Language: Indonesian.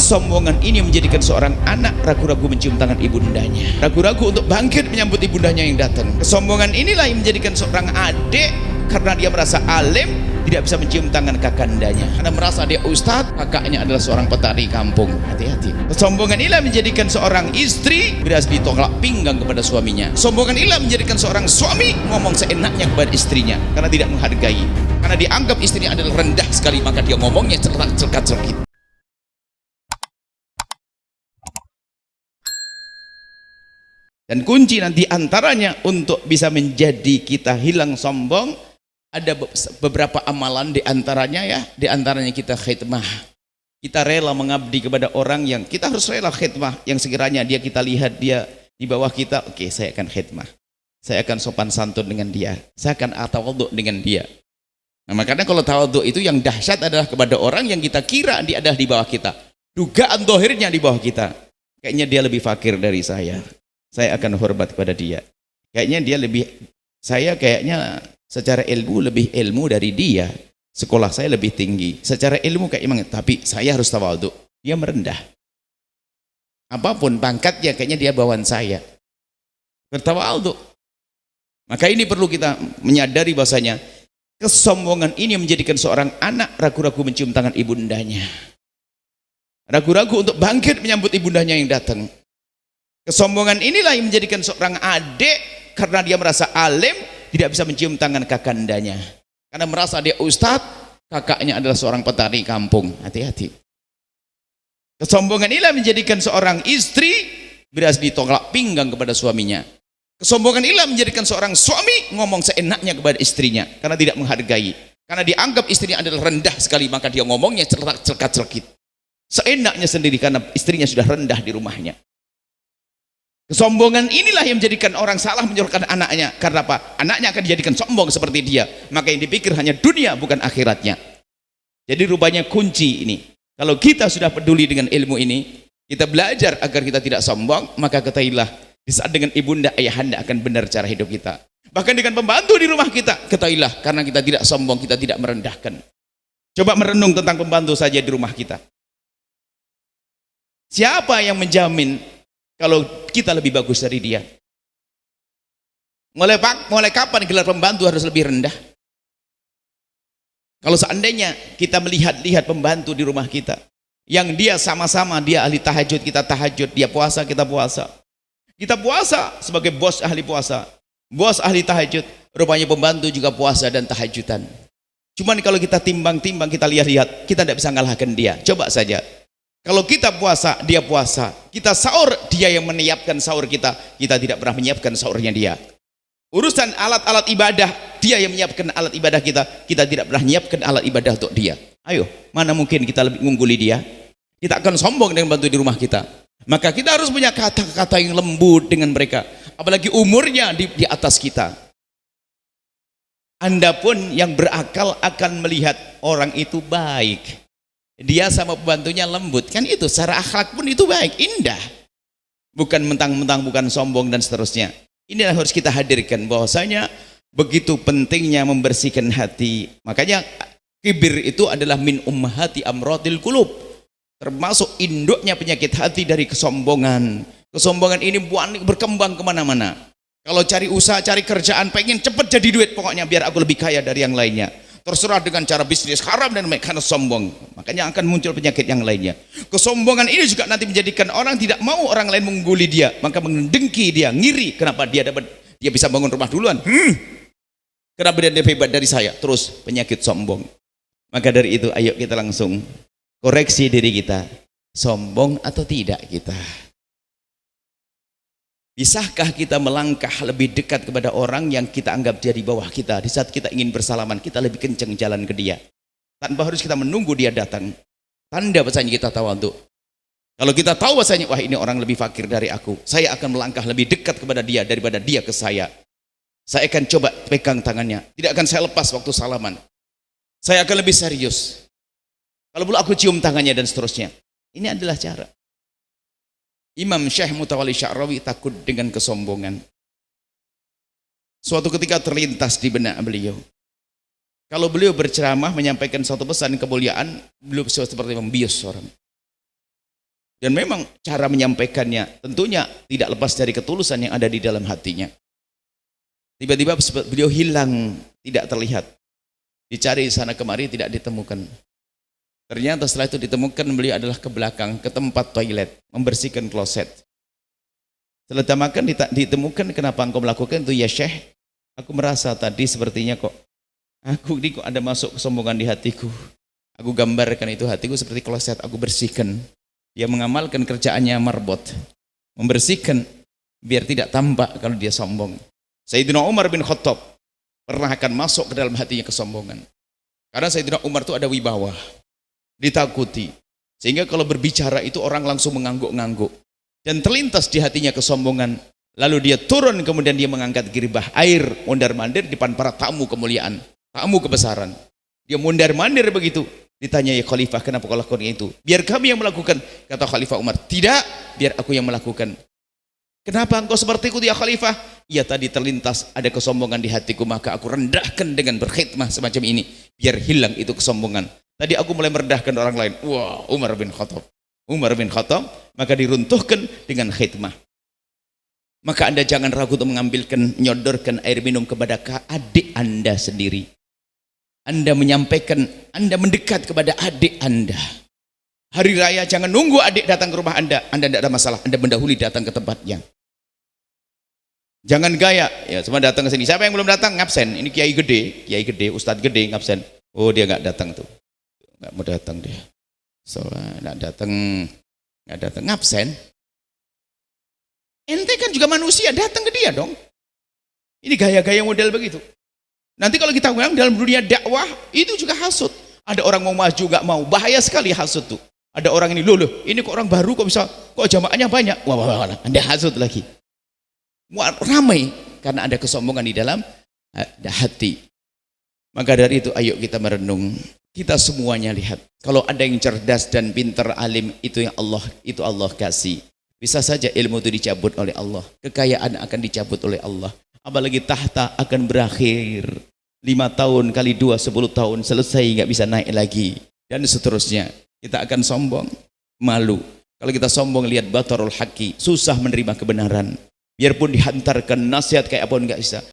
Kesombongan ini menjadikan seorang anak ragu-ragu mencium tangan ibundanya, ragu-ragu untuk bangkit menyambut ibundanya yang datang. Kesombongan inilah yang menjadikan seorang adik karena dia merasa alim tidak bisa mencium tangan kakandanya, karena merasa dia ustadz, kakaknya adalah seorang petani kampung. Hati-hati. Kesombongan inilah menjadikan seorang istri beras ditolak pinggang kepada suaminya. Kesombongan inilah menjadikan seorang suami ngomong seenaknya kepada istrinya karena tidak menghargai, karena dianggap istrinya adalah rendah sekali, maka dia ngomongnya celak-celak-celakit. Dan kunci nanti antaranya untuk bisa menjadi kita hilang sombong, ada beberapa amalan diantaranya ya, diantaranya kita khidmah. Kita rela mengabdi kepada orang yang kita harus rela khidmah, yang sekiranya dia kita lihat dia di bawah kita, oke, saya akan khidmah, saya akan sopan santun dengan dia, saya akan tawadhu dengan dia. Nah, makanya kalau tawadhu itu yang dahsyat adalah kepada orang yang kita kira dia adalah di bawah kita, dugaan dohirnya di bawah kita, kayaknya dia lebih fakir dari saya akan hormat kepada dia. Kayaknya dia lebih, saya kayaknya secara ilmu lebih ilmu dari dia. Sekolah saya lebih tinggi. Secara ilmu kayak emang, tapi saya harus tawadhu. Dia merendah. Apapun pangkatnya, kayaknya dia bawaan saya. Bertawadhu. Maka ini perlu kita menyadari bahasanya kesombongan ini menjadikan seorang anak ragu-ragu mencium tangan ibundanya. Ragu-ragu untuk bangkit menyambut ibundanya yang datang. Kesombongan inilah yang menjadikan seorang adik karena dia merasa alim tidak bisa mencium tangan kakandanya, karena merasa dia ustadz, kakaknya adalah seorang petani kampung. Hati-hati. Kesombongan inilah menjadikan seorang istri beras ditolak pinggang kepada suaminya. Kesombongan inilah menjadikan seorang suami ngomong seenaknya kepada istrinya karena tidak menghargai, karena dianggap istrinya adalah rendah sekali, maka dia ngomongnya celak-celakit seenaknya sendiri karena istrinya sudah rendah di rumahnya. Kesombongan inilah yang menjadikan orang salah menyuruhkan anaknya. Karena apa? Anaknya akan dijadikan sombong seperti dia. Maka yang dipikir hanya dunia, bukan akhiratnya. Jadi rupanya kunci ini, kalau kita sudah peduli dengan ilmu ini, kita belajar agar kita tidak sombong, maka ketahuilah di saat dengan ibunda ayahanda akan benar cara hidup kita. Bahkan dengan pembantu di rumah kita, ketahuilah karena kita tidak sombong, kita tidak merendahkan. Coba merenung tentang pembantu saja di rumah kita. Siapa yang menjamin kalau kita lebih bagus dari dia? Mulai kapan gelar pembantu harus lebih rendah? Kalau seandainya kita melihat-lihat pembantu di rumah kita, yang dia sama-sama dia ahli tahajud, kita tahajud, dia puasa, kita puasa. Kita puasa sebagai bos ahli puasa, bos ahli tahajud, rupanya pembantu juga puasa dan tahajudan. Cuman kalau kita timbang-timbang, kita lihat-lihat, kita tidak bisa ngalahkan dia. Coba saja. Kalau kita puasa, dia puasa. Kita sahur, dia yang menyiapkan sahur kita. Kita tidak pernah menyiapkan sahurnya dia. Urusan alat-alat ibadah, dia yang menyiapkan alat ibadah kita. Kita tidak pernah menyiapkan alat ibadah untuk dia. Ayo, mana mungkin kita lebih mengungguli dia? Kita akan sombong dengan bantu di rumah kita. Maka kita harus punya kata-kata yang lembut dengan mereka. Apalagi umurnya di atas kita. Anda pun yang berakal akan melihat orang itu baik. Dia sama pembantunya lembut, kan itu secara akhlak pun itu baik, indah, bukan mentang-mentang, bukan sombong dan seterusnya. Inilah harus kita hadirkan bahwasanya begitu pentingnya membersihkan hati. Makanya kibir itu adalah min ummahati amradil qulub, termasuk induknya penyakit hati dari kesombongan. Kesombongan ini berkembang kemana-mana. Kalau cari usaha, cari kerjaan, pengen cepat jadi duit, pokoknya biar aku lebih kaya dari yang lainnya. Terserah dengan cara bisnis haram dan karena sombong, makanya akan muncul penyakit yang lainnya. Kesombongan ini juga nanti menjadikan orang tidak mau orang lain mengungguli dia, maka mendengki dia, ngiri. Kenapa dia bisa bangun rumah duluan? Kenapa dia lebih hebat dari saya? Terus penyakit sombong. Maka dari itu ayo kita langsung koreksi diri kita, sombong atau tidak kita. Bisakah kita melangkah lebih dekat kepada orang yang kita anggap dia di bawah kita? Di saat kita ingin bersalaman, kita lebih kencang jalan ke dia tanpa harus kita menunggu dia datang. Tanda bahasanya kita tawadhu. Kalau kita tahu bahasanya, wah ini orang lebih fakir dari aku, saya akan melangkah lebih dekat kepada dia daripada dia ke saya. Saya akan coba pegang tangannya, tidak akan saya lepas waktu salaman. Saya akan lebih serius. Kalau perlu aku cium tangannya dan seterusnya. Ini adalah cara. Imam Syekh Mutawalli Sya'rawi takut dengan kesombongan. Suatu ketika terlintas di benak beliau. Kalau beliau berceramah menyampaikan suatu pesan kemuliaan, beliau seperti membius orang. Dan memang cara menyampaikannya tentunya tidak lepas dari ketulusan yang ada di dalam hatinya. Tiba-tiba beliau hilang, tidak terlihat. Dicari sana kemari tidak ditemukan. Ternyata setelah itu ditemukan beliau adalah ke belakang, ke tempat toilet, membersihkan kloset. Setelah makan ditemukan, kenapa engkau melakukan itu ya Syekh? Aku merasa tadi sepertinya kok ada masuk kesombongan di hatiku. Aku gambarkan itu hatiku seperti kloset, aku bersihkan. Dia mengamalkan kerjaannya marbot, membersihkan biar tidak tampak kalau dia sombong. Sayyidina Umar bin Khattab pernah akan masuk ke dalam hatinya kesombongan. Karena Sayyidina Umar itu ada wibawa, ditakuti. Sehingga kalau berbicara itu orang langsung mengangguk-ngangguk. Dan terlintas di hatinya kesombongan. Lalu dia turun, kemudian dia mengangkat girbah air, mondar-mandir di depan para tamu kemuliaan, tamu kebesaran. Dia mondar-mandir begitu. Ditanya, ya Khalifah, kenapa kau lakukan itu? Biar kami yang melakukan. Kata Khalifah Umar, tidak, biar aku yang melakukan. Kenapa engkau seperti itu ya Khalifah? Ya tadi terlintas ada kesombongan di hatiku, maka aku rendahkan dengan berkhidmah semacam ini, biar hilang itu kesombongan. Tadi aku mulai merendahkan orang lain. Wah, Umar bin Khattab, maka diruntuhkan dengan khidmah. Maka Anda jangan ragu untuk menyodorkan air minum kepada adik Anda sendiri. Anda menyampaikan, Anda mendekat kepada adik Anda. Hari raya jangan nunggu adik datang ke rumah Anda tidak ada masalah, Anda mendahului datang ke tempatnya. Jangan gaya, ya semua datang ke sini. Siapa yang belum datang ngabsen. Ini kiai gede, ustadz gede ngabsen. Oh dia nggak datang tuh, nggak mau datang dia. So nggak datang ngabsen. Ente kan juga manusia, datang ke dia dong. Ini gaya-gaya model begitu. Nanti kalau kita bilang dalam dunia dakwah itu juga hasut. Ada orang mau maju nggak mau, bahaya sekali hasut tuh. Ada orang ini loh, ini kok orang baru kok bisa, kok jamaahnya banyak. Wah, Anda hasut lagi. Ramai karena ada kesombongan di dalam hati. Maka dari itu ayo kita merenung. Kita semuanya lihat. Kalau ada yang cerdas dan pintar alim, itu yang Allah kasih. Bisa saja ilmu itu dicabut oleh Allah. Kekayaan akan dicabut oleh Allah. Apalagi tahta akan berakhir. 5 tahun kali 2, 10 tahun selesai, nggak bisa naik lagi. Dan seterusnya. Kita akan sombong, malu. Kalau kita sombong lihat batarul haqi, susah menerima kebenaran. Biarpun dihantarkan nasihat kayak apapun nggak bisa.